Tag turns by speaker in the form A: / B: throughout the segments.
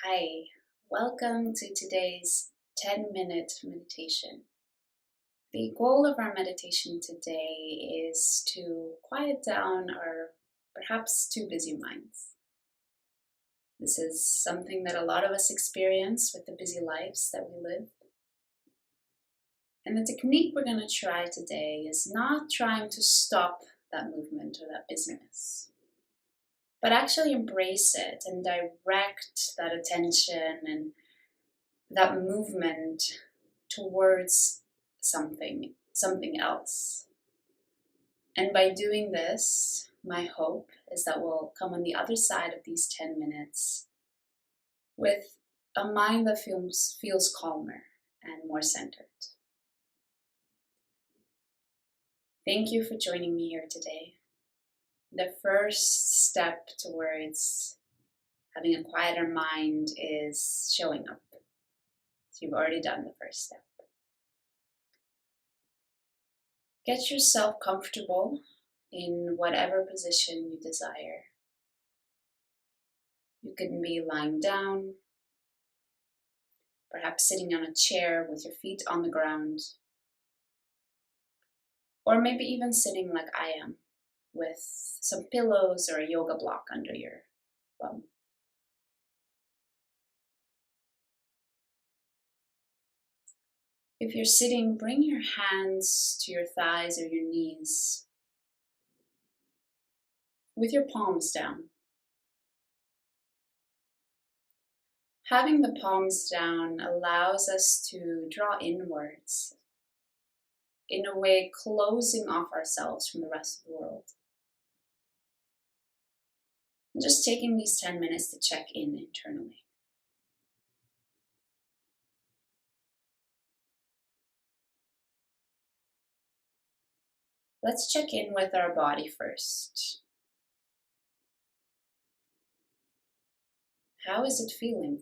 A: Hi, welcome to today's 10-minute meditation. The goal of our meditation today is to quiet down our perhaps too busy minds. This is something that a lot of us experience with the busy lives that we live. And the technique we're going to try today is not trying to stop that movement or that busyness, but actually embrace it and direct that attention and that movement towards something else. And by doing this, my hope is that we'll come on the other side of these 10 minutes with a mind that feels calmer and more centered. Thank you for joining me here today. The first step towards having a quieter mind is showing up. So you've already done the first step. Get yourself comfortable in whatever position you desire. You can be lying down, perhaps sitting on a chair with your feet on the ground, or maybe even sitting like I am, with some pillows or a yoga block under your bum. If you're sitting, bring your hands to your thighs or your knees with your palms down. Having the palms down allows us to draw inwards, in a way closing off ourselves from the rest of the world. And just taking these 10 minutes to check in internally. Let's check in with our body first. How is it feeling?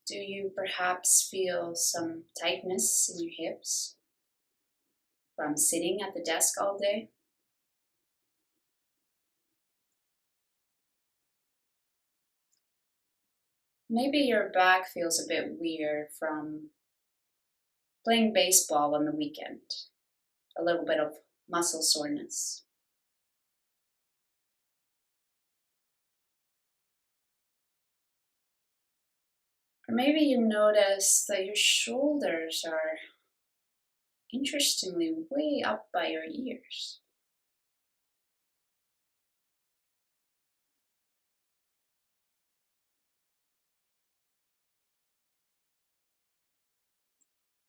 A: Do you perhaps feel some tightness in your hips from sitting at the desk all day? Maybe your back feels a bit weird from playing baseball on the weekend, a little bit of muscle soreness. Or maybe you notice that your shoulders are interestingly way up by your ears.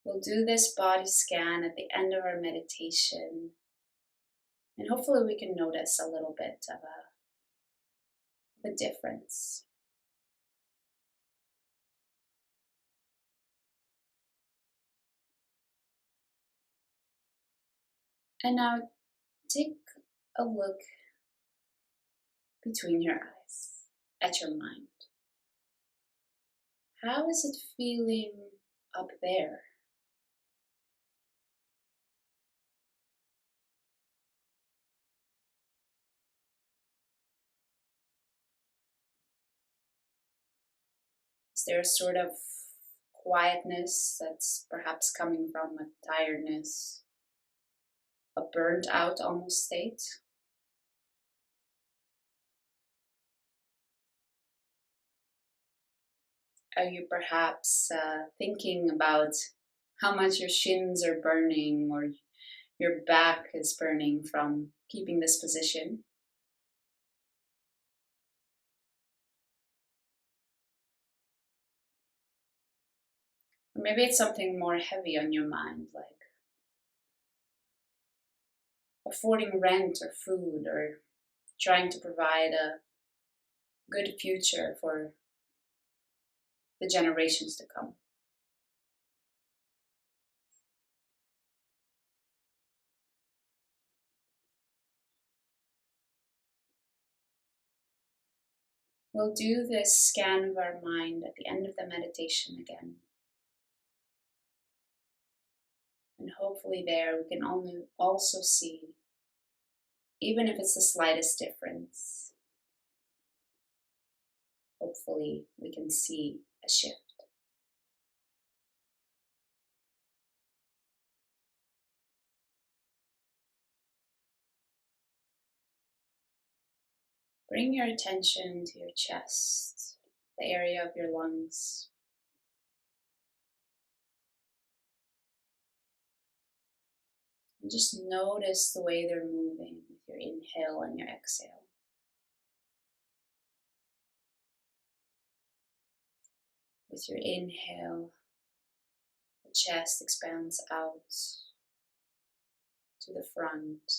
A: We'll do this body scan at the end of our meditation, and hopefully we can notice a little bit of a difference. And now take a look between your eyes at your mind. How is it feeling up there? Is there a sort of quietness that's perhaps coming from a tiredness, a burnt out almost state? Are you perhaps thinking about how much your shins are burning or your back is burning from keeping this position? Or maybe it's something more heavy on your mind, like affording rent or food or trying to provide a good future for the generations to come. We'll do this scan of our mind at the end of the meditation again. And hopefully there we can also see even if it's the slightest difference. Hopefully, we can see a shift. Bring your attention to your chest, the area of your lungs. And just notice the way they're moving with your inhale and your exhale. With your inhale, the chest expands out to the front,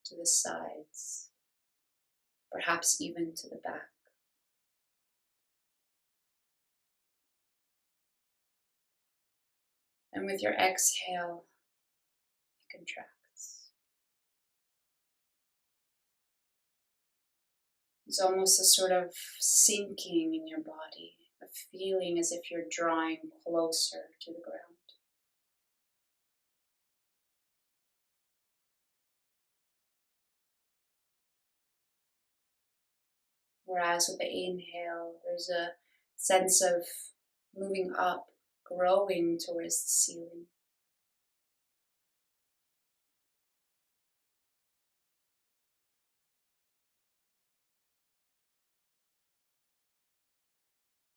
A: to the sides, perhaps even to the back. And with your exhale, it contracts. It's almost a sort of sinking in your body, a feeling as if you're drawing closer to the ground. Whereas with the inhale, there's a sense of moving up, growing towards the ceiling.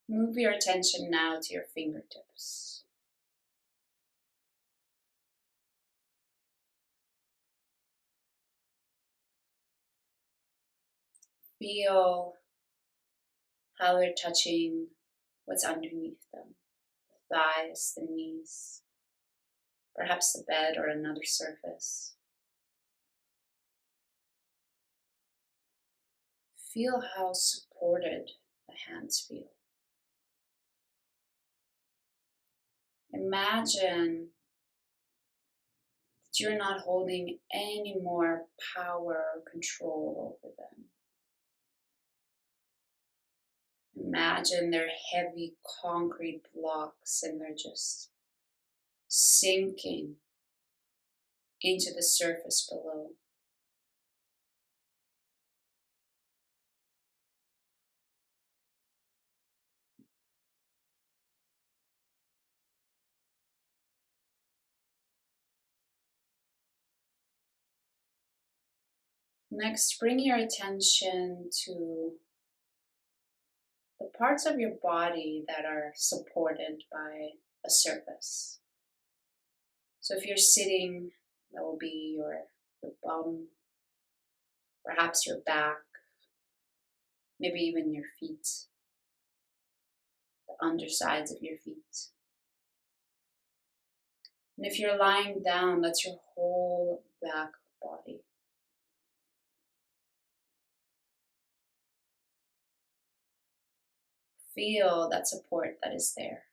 A: Move your attention now to your fingertips. Feel how they're touching what's underneath them, the thighs, the knees, perhaps the bed or another surface. Feel how supported the hands feel. Imagine that you're not holding any more power or control over them. Imagine they're heavy concrete blocks and they're just sinking into the surface below. Next, bring your attention to the parts of your body that are supported by a surface. So if you're sitting, that will be your bum, perhaps your back, maybe even your feet, the undersides of your feet. And if you're lying down, that's your whole back body. Feel that support that is there.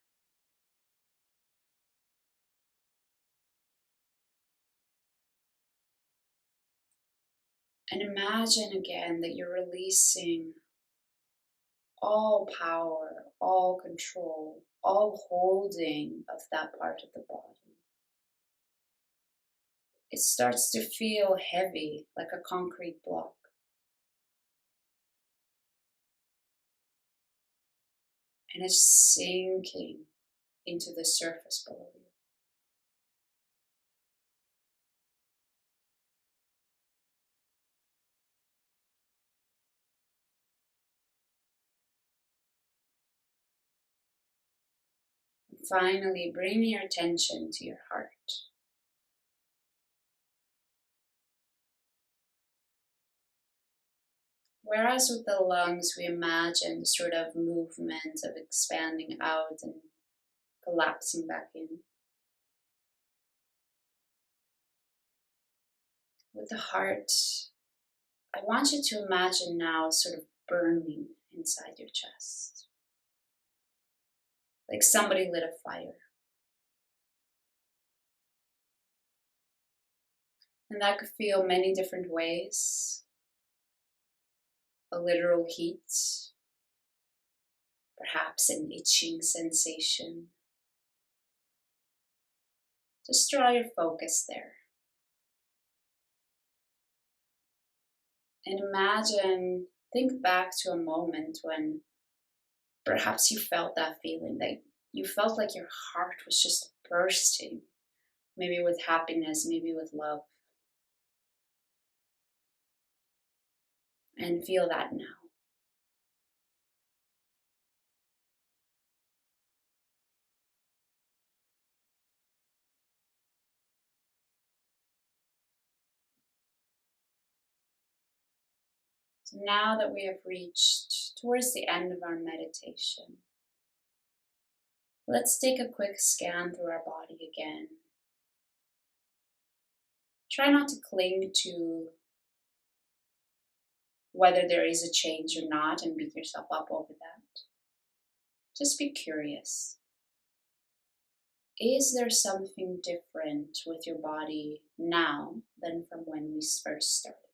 A: And imagine again that you're releasing all power, all control, all holding of that part of the body. It starts to feel heavy, like a concrete block. And it's sinking into the surface below you. And finally, bring your attention to your heart. Whereas with the lungs, we imagine the sort of movement of expanding out and collapsing back in. With the heart, I want you to imagine now sort of burning inside your chest. Like somebody lit a fire. And that could feel many different ways. A literal heat, perhaps an itching sensation. Just draw your focus there. And imagine, think back to a moment when perhaps you felt that feeling, that you felt like your heart was just bursting, maybe with happiness, maybe with love. And feel that now. So now that we have reached towards the end of our meditation, let's take a quick scan through our body again. Try not to cling to whether there is a change or not and beat yourself up over that. Just be curious. Is there something different with your body now than from when we first started?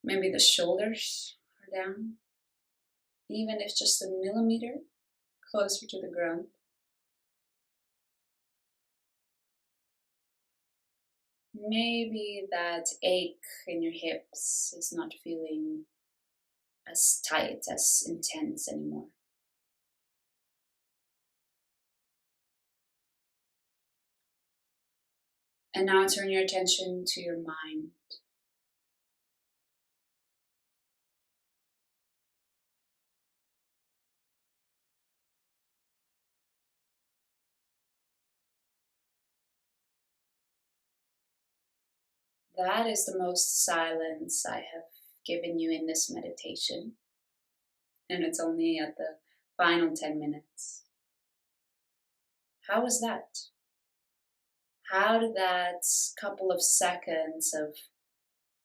A: Maybe the shoulders are down, even if just a millimeter closer to the ground. Maybe that ache in your hips is not feeling as tight, as intense anymore. And now turn your attention to your mind. That is the most silence I have given you in this meditation. And it's only at the final 10 minutes. How was that? How did that couple of seconds of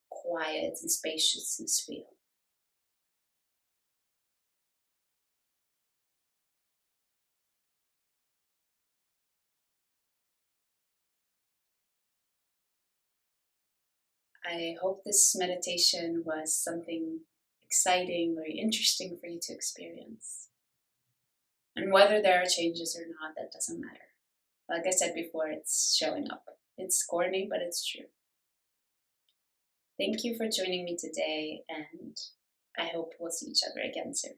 A: quiet and spaciousness feel? I hope this meditation was something exciting, very interesting for you to experience. And whether there are changes or not, that doesn't matter. Like I said before, it's showing up. It's corny, but it's true. Thank you for joining me today, and I hope we'll see each other again soon.